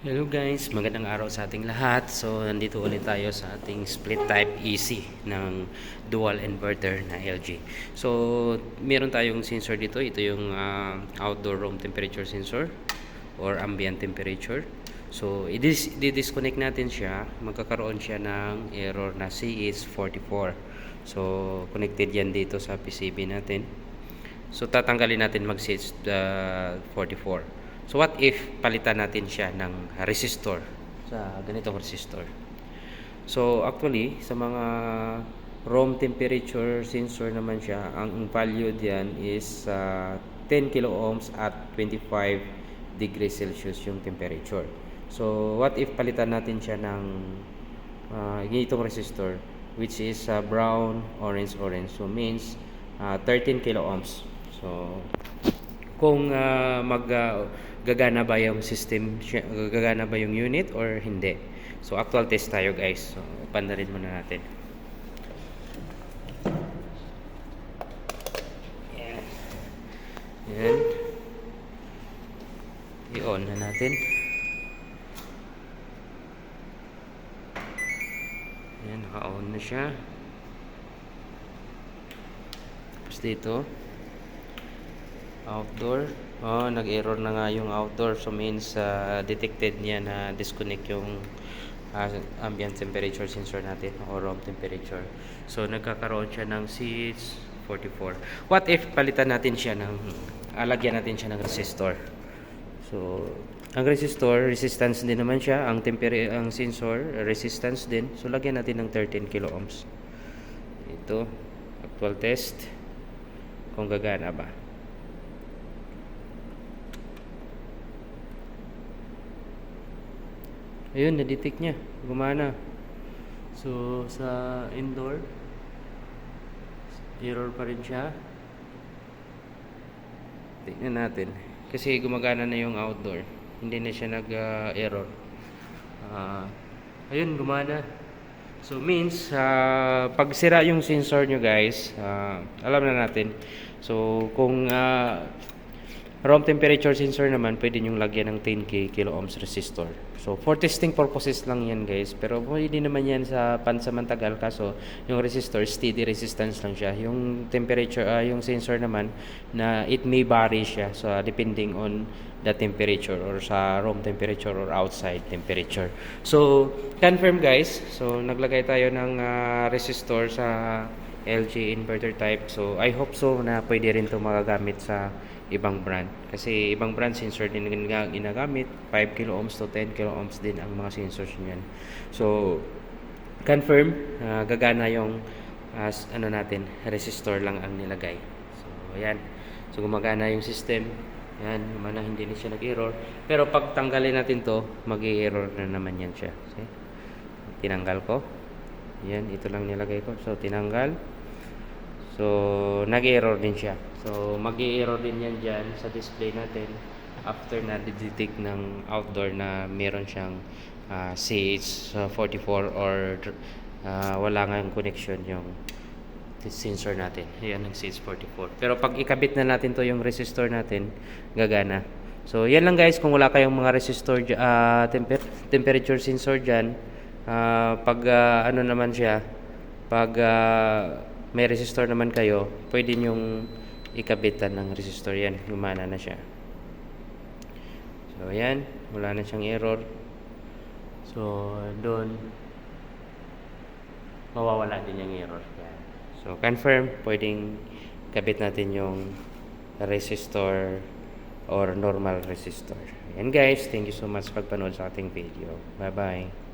Hello guys, magandang araw sa ating lahat. So, nandito ulit tayo sa ating split type EC ng dual inverter na LG. So, meron tayong sensor dito. Ito yung outdoor room temperature sensor or ambient temperature. So, i-disconnect natin siya. Magkakaroon siya ng error na CH44. So, connected yan dito sa PCB natin. So, tatanggalin natin mag-CH44. So what if palitan natin siya ng resistor sa ganitong resistor? So actually sa mga room temperature sensor naman siya, ang value diyan is 10 kilo ohms at 25 degrees Celsius yung temperature. So what if palitan natin siya ng ganitong resistor which is brown, orange. So means 13 kilo ohms. So kung gagana ba yung system, gagana ba yung unit or hindi. So actual test tayo guys. So pandarin muna natin. Yan. I-on na natin. Yan, naka-on na siya. Tapos dito outdoor, nag-error na nga yung outdoor, so means detected niya na disconnect yung ambient temperature sensor natin o room temperature. So nagkakaroon siya ng CH44. What if palitan natin siya ng lagyan natin siya ng resistor? So ang resistor, resistance din naman siya, ang sensor resistance din. So lagyan natin ng 13 kilo ohms. Ito actual test kung gagana ba. Ayun, na-detect niya. Gumana. So, sa indoor, error pa rin siya. Tignan natin. Kasi gumagana na yung outdoor. Hindi na siya nag-error. Ayun, gumana. So, means, pag sira yung sensor nyo guys, alam na natin. So, kung room temperature sensor naman, pwede nyong lagyan ng 10 kilo ohms resistor. So, for testing purposes lang yan guys. Pero pwede naman yan sa pansamantagal. Kaso, yung resistor, steady resistance lang siya. Yung temperature, yung sensor naman, na it may vary siya. So, depending on the temperature or sa room temperature or outside temperature. So, confirm guys. So, naglagay tayo ng resistor sa LG inverter type. So, I hope so na pwede rin ito magagamit sa ibang brand. Kasi ibang brand sensor din ginagamit. 5 kilo ohms to 10 kilo ohms din ang mga sensors niyan. So, confirm, gagana yung ano natin, resistor lang ang nilagay. So, ayan. So, gumagana yung system. Ayan, mana hindi na siya nag-error. Pero pag tanggalin natin to, mag-error na naman yan siya. See? Tinanggal ko. Ayan, ito lang nilagay ko. So, tinanggal. So, nag-error din siya. So, mag-error din yan dyan sa display natin after na detect ng outdoor na meron siyang CH44 or wala nga yung connection yung sensor natin. Yan ang CH44. Pero pag ikabit na natin to yung resistor natin, gagana. So, yan lang guys. Kung wala kayong mga resistor, temperature sensor dyan, pag ano naman siya, pag may resistor naman kayo, pwede nyong ikabitan ng resistor yan. Gumana na siya. So, ayan. Wala na siyang error. So, doon, mawawala din yung error. Yan. So, confirm, pwedeng kabit natin yung resistor or normal resistor. Ayan guys, thank you so much pagpanood sa ating video. Bye-bye.